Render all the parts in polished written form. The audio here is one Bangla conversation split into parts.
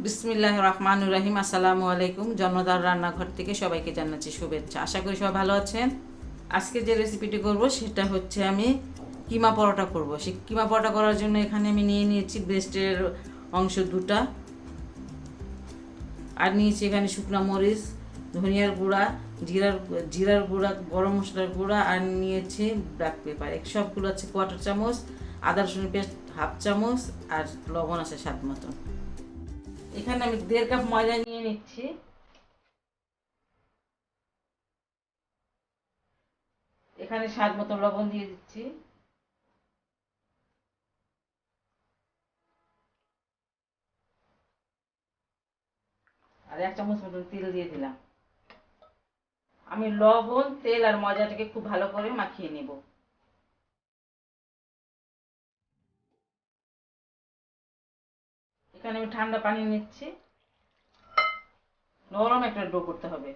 বিসমিল্লাহির রহমানির রহিম। আসসালামু আলাইকুম। জন্মদার রান্নাঘর থেকে সবাইকে জানাচ্ছি শুভেচ্ছা। আশা করি সবাই ভালো আছেন। আজকে যে রেসিপিটি করব সেটা হচ্ছে আমি কিমা পরোটা করব। সেই কিমা পরোটা করার জন্য এখানে আমি নিয়ে নিয়েছি ব্রেস্টের অংশ দুটা, আর নিয়েছি এখানে শুকনো মরিচ, ধনিয়ার গুঁড়া, জিরার গুঁড়া, গরম মশলার গুঁড়া, আর নিয়েছি ব্ল্যাক পেপার। সবগুলো আছে কোয়ার্টার চামচ, আদা রসুন পেস্ট হাফ চামচ, আর লবণ আছে স্বাদ মতন। এখানে আমি 1.5 কাপ ময়দা নিয়ে নিচ্ছি। এখানে স্বাদ মতো লবণ দিয়ে দিচ্ছি, আর 1 চামচ মতন তেল দিয়ে দিলাম। আমি লবণ, তেল আর ময়দাটাকে খুব ভালো করে মাখিয়ে নেব। এখানে আমি ঠান্ডা পানি নিচ্ছি। নরম একটা ডো করতে হবে।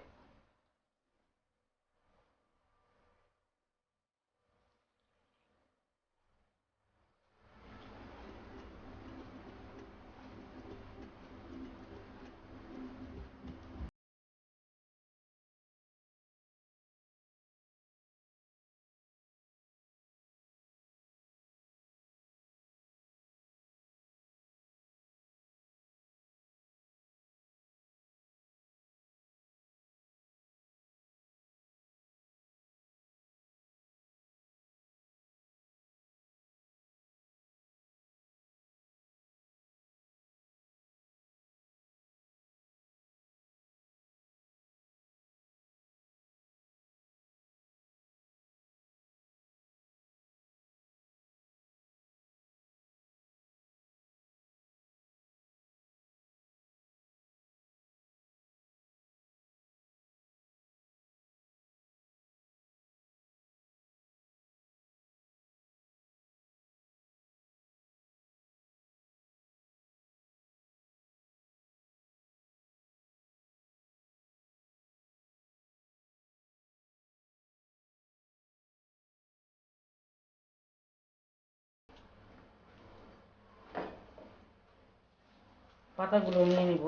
পাতাগুলো নিয়ে নিব।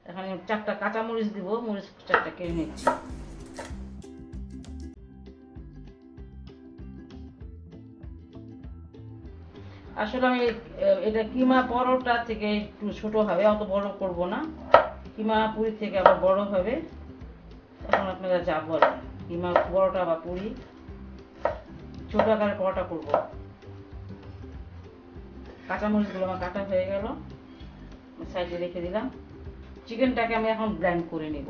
এখানে 4টা কাঁচা মরিচ দিব, মরিচ 4টা কেটে নিচ্ছি। আসলে আমি এটা কিমা পরোটা থেকে একটু ছোট হবে, অত বড় করব না। কিমা পুরি থেকে আবার বড় হবে। এখন আপনারা যা বলেন, কিমা পরোটা বা পুরি, ছোট আকারে পরোটা করব। কাঁচামরিচগুলো আমার কাটা হয়ে গেল, সাইডে রেখে দিলাম। চিকেনটাকে আমি এখন ব্লেন্ড করে নেব।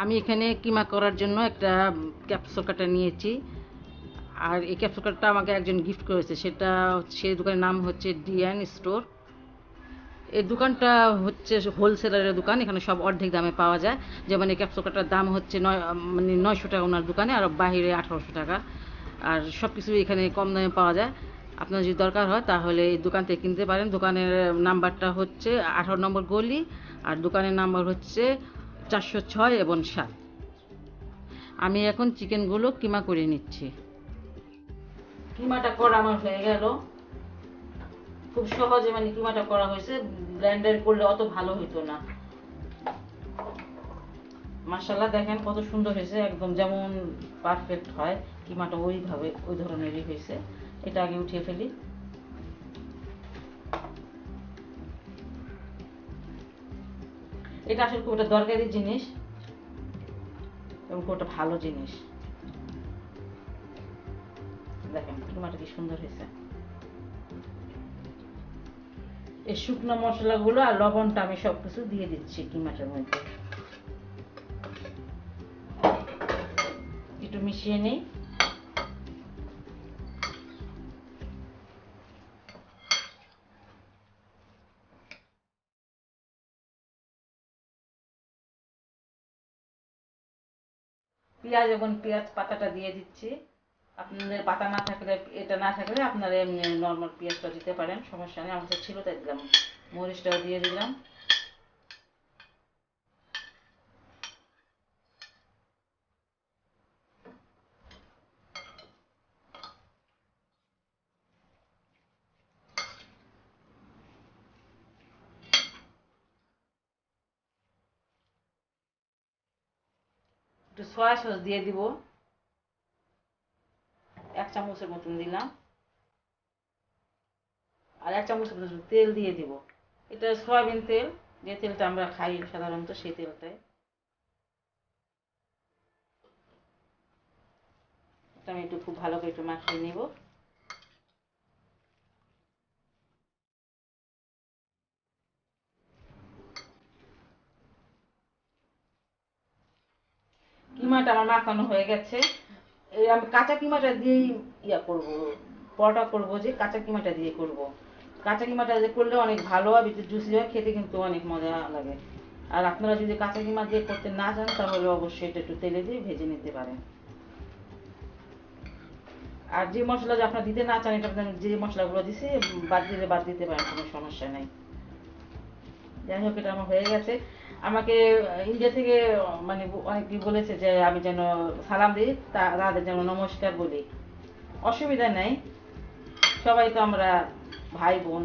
আমি এখানে কিমা করার জন্য একটা ক্যাপসুল কাটা নিয়েছি, আর এই ক্যাপসুল কাটটা আমাকে একজন গিফট করেছে। সেটা সেই দোকানের নাম হচ্ছে ডিএন স্টোর। এই দোকানটা হচ্ছে হোলসেলারের দোকান, এখানে সব অর্ধেক দামে পাওয়া যায়। যেমন এই ক্যাপসুল কাটার দাম হচ্ছে 900 টাকা ওনার দোকানে, আর বাইরে 1800 টাকা। আর সব কিছু এখানে কম দামে পাওয়া যায়। আপনার যদি দরকার হয় তাহলে এই দোকান থেকে কিনতে পারেন। দোকানের নাম্বারটা হচ্ছে 18 নম্বর গলি, আর দোকানের নাম্বার হচ্ছে 406 এবং 7। আমি এখন চিকেনগুলো কিমা করে নিচ্ছি। কিমাটা করা আমার হয়ে গেল। খুব সহজে কিমাটা করা হয়েছে, ব্লেন্ডার করলে অত ভালো হইতো না। মাশাআল্লাহ, দেখেন কত সুন্দর হয়েছে, একদম যেমন পারফেক্ট হয় কিমাটা ওইভাবে ওই ধরনেরই হয়েছে। এটা আগে উঠিয়ে ফেলি। এটা আসলে খুব একটা দরকারি জিনিস এবং খুব একটা ভালো জিনিস। দেখেন কিমাটা কি সুন্দর হয়েছে। এই শুকনো মশলাগুলো আর লবণটা আমি সবকিছু দিয়ে দিচ্ছি কিমাটার মধ্যে, একটু মিশিয়ে নেই। পেঁয়াজ এবং পেঁয়াজ পাতাটা দিয়ে দিচ্ছি। আপনাদের পাতা না থাকলে, এটা না থাকলে আপনারা এমনি নর্মাল পেঁয়াজটা দিতে পারেন, সমস্যা নেই। আমার ছিল তাই দিলাম। মরিচটাও দিয়ে দিলাম। একটু সয়া সস দিয়ে দিব, 1 চামচের মতন দিলাম। আর 1 চামচের মতন তেল দিয়ে দিব। এটা সয়াবিন তেল, যে তেলটা আমরা খাই সাধারণত, সেই তেলটাই। এটা আমি একটু খুব ভালো করে একটু মাখিয়ে নিব। কিমাটা আমার মাখানো হয়ে গেছে। এই আমি কাঁচা কিমাটা দিয়েই করব, পরোটা করব, যে কাঁচা কিমাটা দিয়ে করব। কাঁচা কিমাটা দিয়ে করলে অনেক ভালো হয়, একটু জুসি হয়, খেতে কিন্তু অনেক মজা লাগে। আর আপনারা যদি কাঁচা কিমা দিয়ে করতে না চান, তাহলে অবশ্যই এটা একটু তেলে দিয়ে ভেজে নিতে পারেন। আর যে মশলা যে আপনারা দিতে না চান, এটা যে মশলাগুলো দিছি বাদ দিলে বাদ দিতে পারেন, কোনো সমস্যা নাই। যাই হোক, এটা আমার হয়ে গেছে। আমাকে ইন্ডিয়া থেকে মানে অনেকে বলেছে যে আমি যেন সালাম দিই, তাদের যেন নমস্কার বলি। অসুবিধা নেই, সবাই তো আমরা ভাই বোন।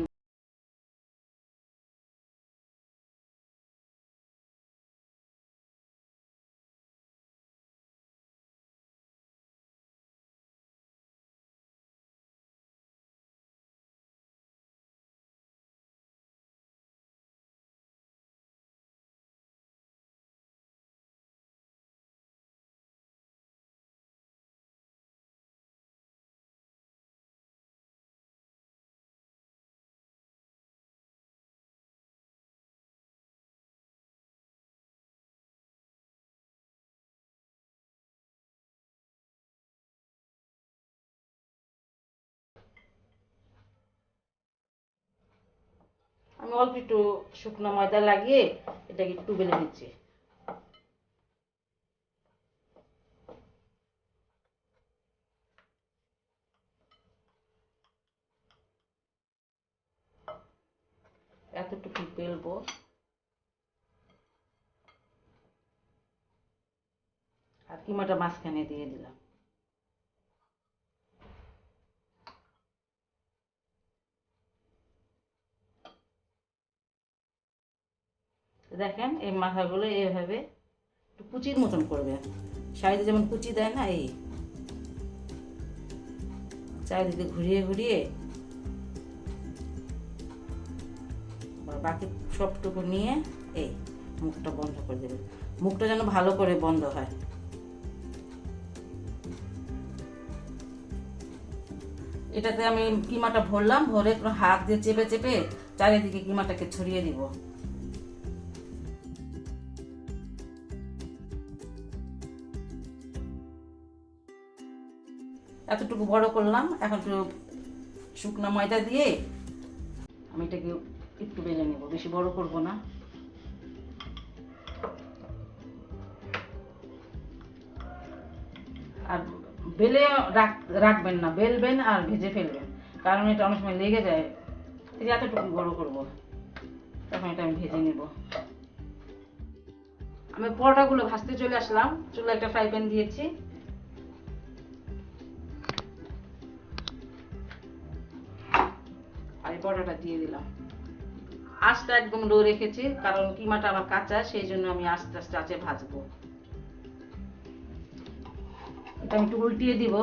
আমি অল্প একটু শুকনো ময়দা লাগিয়ে এটাকে একটু বেলে নিচ্ছি। এতটুকু বেলবো। আর কিমাটা মাঝখানে দিয়ে দিলাম। দেখেন, এই মাথাগুলো এইভাবে একটু কুচির মতন করবেন, সাইডে যেমন কুচি দেয় না, এই চারিদিকে ঘুরিয়ে ঘুরিয়ে বাকি সবটুকু নিয়ে এই মুখটা বন্ধ করে দেবেন। মুখটা যেন ভালো করে বন্ধ হয়। এটাতে আমি কিমাটা ভরলাম, ভরে একটু হাত দিয়ে চেপে চেপে চারিদিকে কিমাটাকে ছড়িয়ে দিব। এতটুকু বড় করলাম। এখন একটু শুকনো ময়দা দিয়ে আমি এটাকে একটু বেলে নেব, বেশি বড় করব না। আর বেলে রাখবেন না, বেলবেন আর ভেজে ফেলবেন, কারণ এটা অনেক সময় লেগে যায়। এই এতটুকু বড় করব। এখন এটা আমি ভেজে নেব। আমি পরোটাগুলো ভাজতে চলে আসলাম। চুলায় একটা ফ্রাই প্যান দিয়েছি। আর এই পরোটাটা দিয়ে দিলাম। আঁচটা একদম লো রেখেছি, কারণ কিমাটা আমার কাঁচা, সেই জন্য আমি আস্তে আস্তে আঁচে ভাজবো। এটা আমি একটু উল্টিয়ে দিব।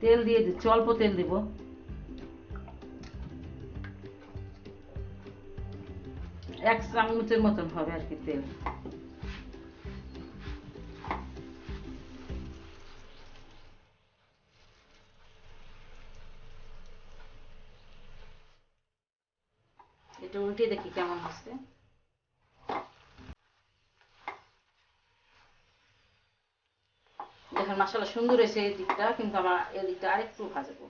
তেল দিয়ে দিচ্ছি, অল্প তেল দিব। এক চামচের মতন হবে আর কি তেল। এটা উল্টে দেখি কেমন হচ্ছে। দেখেন মাশাআল্লাহ সুন্দর হয়েছে এই দিকটা, কিন্তু আমার এই দিকটা আরেকটু ভাজবো।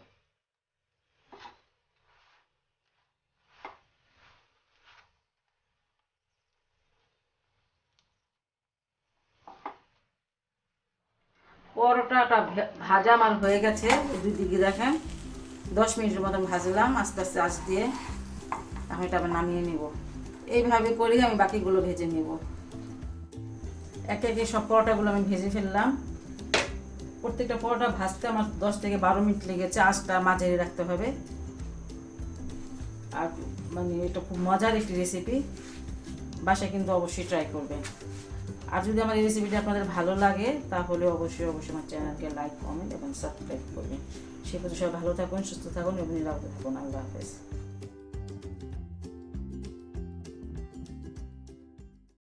পরোটাটা ভাজা আমার হয়ে গেছে, দুই দিকে দেখেন 10 মিনিটের মতন ভাজলাম আস্তে আস্তে আঁচ দিয়ে। আমি এটা আবার নামিয়ে নিব। এইভাবে করেই আমি বাকিগুলো ভেজে নিব। একে একে সব পরোটাগুলো আমি ভেজে ফেললাম। প্রত্যেকটা পরোটা ভাজতে আমার 10 থেকে 12 মিনিট লেগেছে। আঁচটা মাঝারি রাখতে হবে। আর মানে এটা খুব মজার একটি রেসিপি, বাসায় কিন্তু অবশ্যই ট্রাই করবেন। আর যদি আমার এই রেসিপিটা আপনাদের ভালো লাগে তাহলে অবশ্যই আমার চ্যানেলকে লাইক, কমেন্ট এবং সাবস্ক্রাইব করবেন। সে পর্যন্ত সবাই ভালো থাকুন, সুস্থ থাকুন এবং নিরাপদে থাকুন। আল্লাহ হাফেজ।